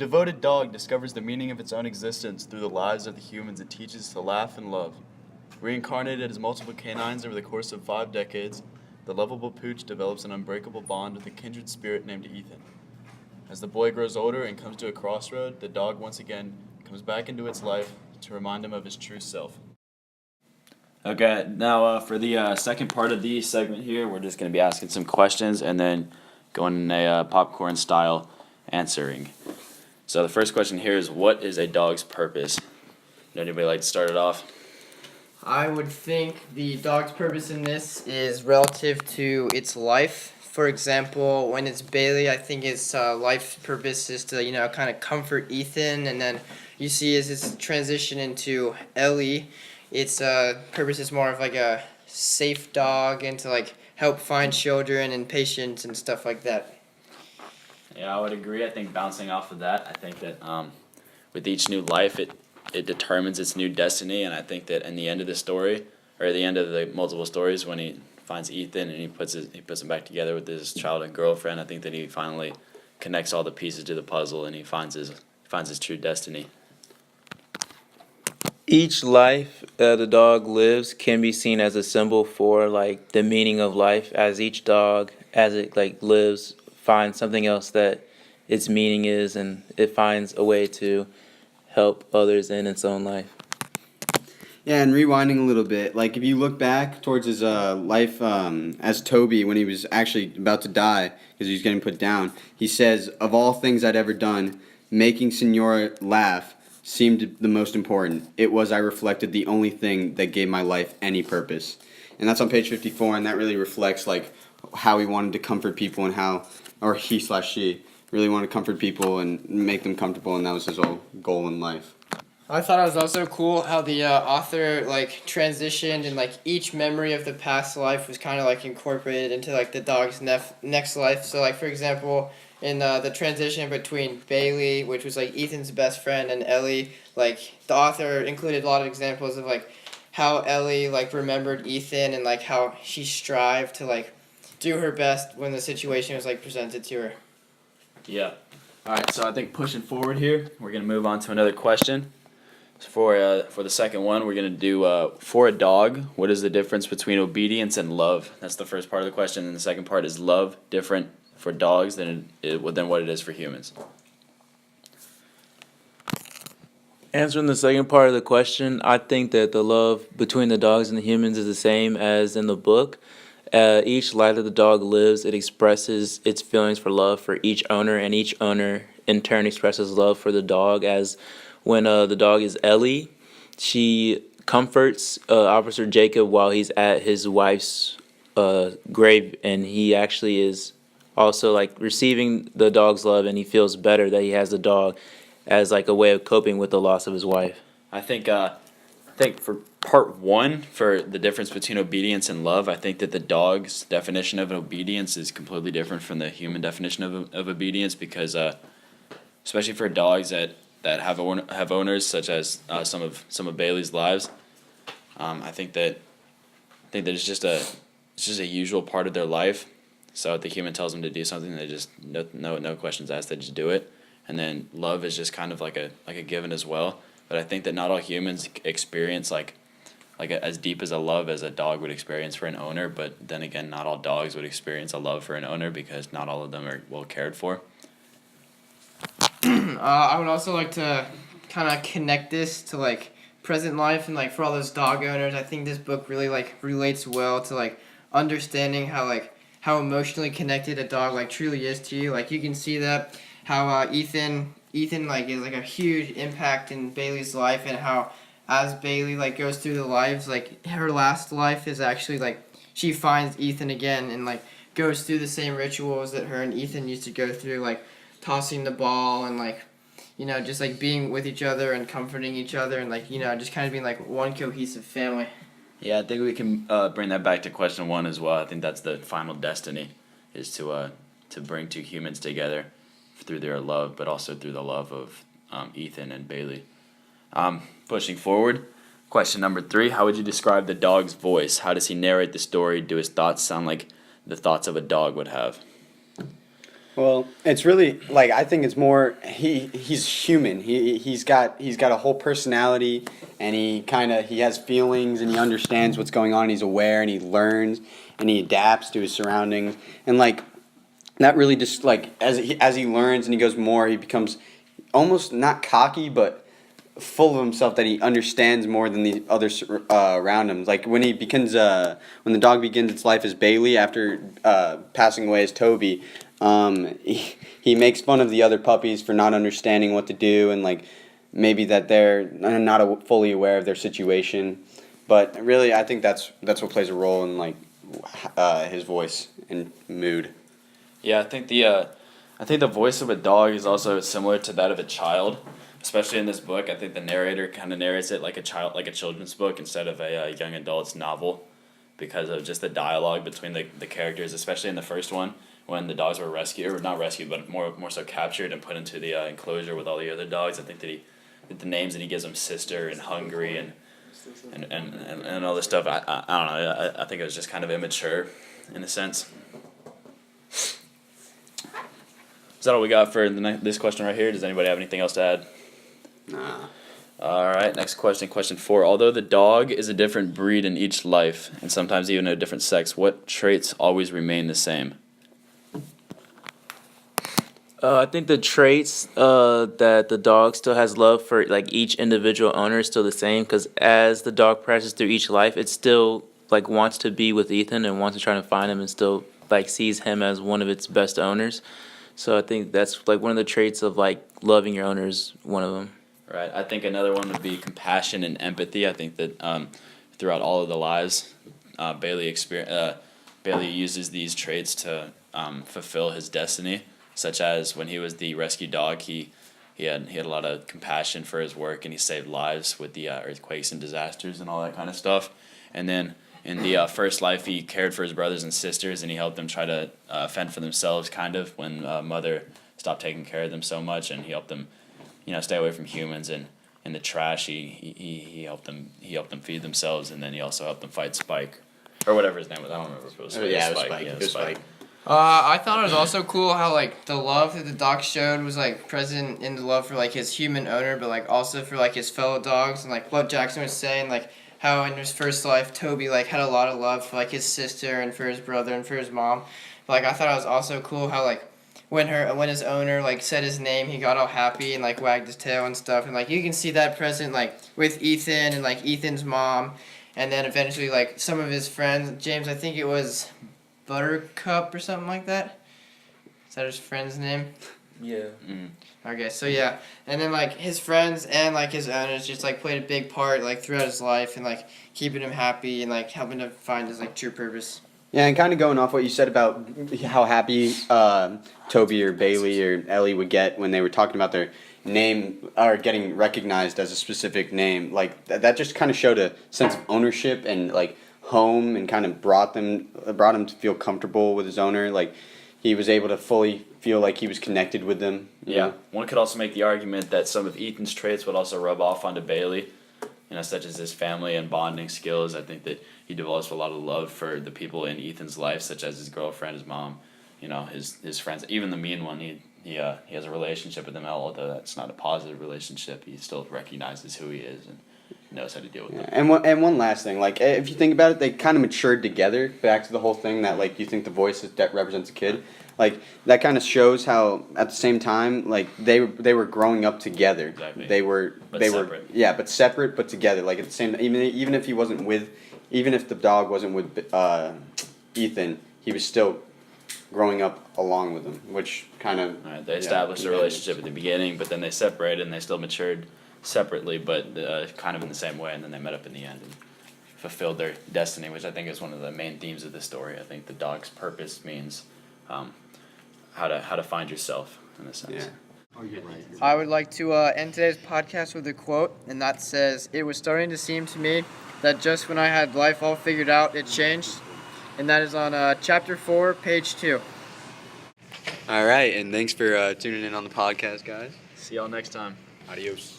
devoted dog discovers the meaning of its own existence through the lives of the humans it teaches to laugh and love. Reincarnated as multiple canines over the course of 5 decades, the lovable pooch develops an unbreakable bond with a kindred spirit named Ethan. As the boy grows older and comes to a crossroad, the dog once again comes back into its life to remind him of his true self. Okay, now for the second part of the segment here, we're just going to be asking some questions and then going in a popcorn style answering. So the first question here is, what is a dog's purpose? Would anybody like to start it off? I would think the dog's purpose in this is relative to its life. For example, when it's Bailey, I think its life purpose is to, kind of comfort Ethan. And then you see as it's transition into Ellie, its purpose is more of like a safe dog and to like help find children and patients and stuff like that. Yeah, I would agree. I think bouncing off of that, I think that with each new life, it determines its new destiny, and I think that in the end of the story, or at the end of the multiple stories, when he finds Ethan and he puts him back together with his childhood girlfriend, I think that he finally connects all the pieces to the puzzle and he finds his true destiny. Each life the dog lives can be seen as a symbol for like the meaning of life, as each dog as it like lives finds something else that its meaning is, and it finds a way to help others in its own life. Yeah, and rewinding a little bit, like if you look back towards his life as Toby when he was actually about to die because he was getting put down, he says, "Of all things I'd ever done, making Senora laugh seemed the most important. It was, I reflected, the only thing that gave my life any purpose." And that's on page 54, and that really reflects like how he wanted to comfort people and how, or he/she, really wanted to comfort people and make them comfortable, and that was his whole goal in life. I thought it was also cool how the author like transitioned and like each memory of the past life was kind of like incorporated into like the dog's next life. So like for example, in the transition between Bailey, which was like Ethan's best friend, and Ellie, like the author included a lot of examples of like how Ellie like remembered Ethan and like how she strived to like do her best when the situation was like presented to her. Yeah. All right, so I think pushing forward here, we're going to move on to another question. For the second one, we're going to do, for a dog, what is the difference between obedience and love? That's the first part of the question, and the second part is love different for dogs than what it is for humans? Answering the second part of the question, I think that the love between the dogs and the humans is the same as in the book. Each life that the dog lives, it expresses its feelings for love for each owner, and each owner in turn expresses love for the dog. As when the dog is Ellie, she comforts Officer Jacob while he's at his wife's grave, and he actually is also like receiving the dog's love, and he feels better that he has the dog as like a way of coping with the loss of his wife. I think for part one, for the difference between obedience and love, I think that the dog's definition of obedience is completely different from the human definition of obedience, because especially for dogs that have owners such as some of Bailey's lives, I think that it's just a usual part of their life. So if the human tells them to do something, they just no questions asked, they just do it. And then love is just kind of like a given as well. But I think that not all humans experience as deep as a love as a dog would experience for an owner. But then again, not all dogs would experience a love for an owner, because not all of them are well cared for. I would also like to kind of connect this to like present life, and like for all those dog owners, I think this book really like relates well to like understanding how emotionally connected a dog like truly is to you. Like you can see that how Ethan like is like a huge impact in Bailey's life, and how as Bailey like goes through the lives, like her last life is actually like she finds Ethan again and like goes through the same rituals that her and Ethan used to go through, like tossing the ball and like just like being with each other and comforting each other, and like just kind of being like one cohesive family. Yeah, I think we can bring that back to question one as well. I think that's the final destiny, is to bring two humans together through their love, but also through the love of Ethan and Bailey. Pushing forward, question number 3, how would you describe the dog's voice? How does he narrate the story? Do his thoughts sound like the thoughts of a dog would have? Well, it's really like I think it's more he's human. He's got a whole personality, and he has feelings, and he understands what's going on. He's aware, and he learns, and he adapts to his surroundings, and like that really just like as he learns and he goes more, he becomes almost not cocky, but full of himself that he understands more than the others around him. Like when when the dog begins its life as Bailey after passing away as Toby, he makes fun of the other puppies for not understanding what to do and like maybe that they're not fully aware of their situation. But really, I think that's what plays a role in like his voice and mood. Yeah, I think the voice of a dog is also similar to that of a child, especially in this book. I think the narrator kind of narrates it like a children's book instead of a young adult's novel, because of just the dialogue between the characters, especially in the first one when the dogs were rescued, or not rescued, but more so captured and put into the enclosure with all the other dogs. I think that the names that he gives them, Sister and Hungry and all this stuff. I don't know. I think it was just kind of immature, in a sense. Is that all we got for this question right here? Does anybody have anything else to add? Nah. All right, next question, question 4. Although the dog is a different breed in each life, and sometimes even a different sex, what traits always remain the same? I think the traits that the dog still has love for, like each individual owner, is still the same. Because as the dog passes through each life, it still like wants to be with Ethan and wants to try to find him, and still like sees him as one of its best owners. So I think that's like one of the traits of like loving your owner is one of them. Right. I think another one would be compassion and empathy. I think that throughout all of the lives, Bailey uses these traits to fulfill his destiny. Such as when he was the rescue dog, he had a lot of compassion for his work, and he saved lives with the earthquakes and disasters and all that kind of stuff. And then in the first life, he cared for his brothers and sisters, and he helped them try to fend for themselves, kind of, when mother stopped taking care of them so much, and he helped them, stay away from humans. And in the trash, he helped them feed themselves, and then he also helped them fight Spike, or whatever his name was. I don't remember if it was Spike. Yeah, It was Spike. Yeah, It was Spike. I thought it was also cool how like the love that the dog showed was like present in the love for like his human owner, but like also for like his fellow dogs, and like what Jackson was saying, like how in his first life Toby like had a lot of love for like his sister and for his brother and for his mom. But, like I thought it was also cool how like when his owner like said his name, he got all happy and like wagged his tail and stuff, and like you can see that present like with Ethan and like Ethan's mom, and then eventually like some of his friends. James, I think it was Buttercup or something like that. Is that his friend's name? Yeah. Okay, so yeah, and then like his friends and like his owners just like played a big part like throughout his life and like keeping him happy and like helping to find his like true purpose. Yeah, and kind of going off what you said about how happy Toby or Bailey or Ellie would get when they were talking about their name or getting recognized as a specific name, like that just kind of showed a sense of ownership and like home, and kind of brought him to feel comfortable with his owner. Like he was able to fully feel like he was connected with them. Yeah. One could also make the argument that some of Ethan's traits would also rub off onto Bailey, such as his family and bonding skills. I think that he develops a lot of love for the people in Ethan's life, such as his girlfriend, his mom, his friends, even the mean one. He has a relationship with them, although that's not a positive relationship. He still recognizes who he is and knows how to deal with them. And one last thing, like if you think about it, they kind of matured together. Back to the whole thing that like you think the voice that represents a kid, like that kind of shows how at the same time like they were growing up together. Exactly. They were separate. Yeah, but separate but together. Like at the same even if the dog wasn't with Ethan, he was still growing up along with him, which kind of Right, they established a relationship at the beginning, but then they separated and they still matured separately, but kind of in the same way, and then they met up in the end and fulfilled their destiny, which I think is one of the main themes of the story. I think the dog's purpose means how to find yourself, in a sense. Yeah. I would like to end today's podcast with a quote, and that says, "It was starting to seem to me that just when I had life all figured out, it changed." And that is on chapter 4, page 2. All right, and thanks for tuning in on the podcast, guys. See y'all next time. Adios.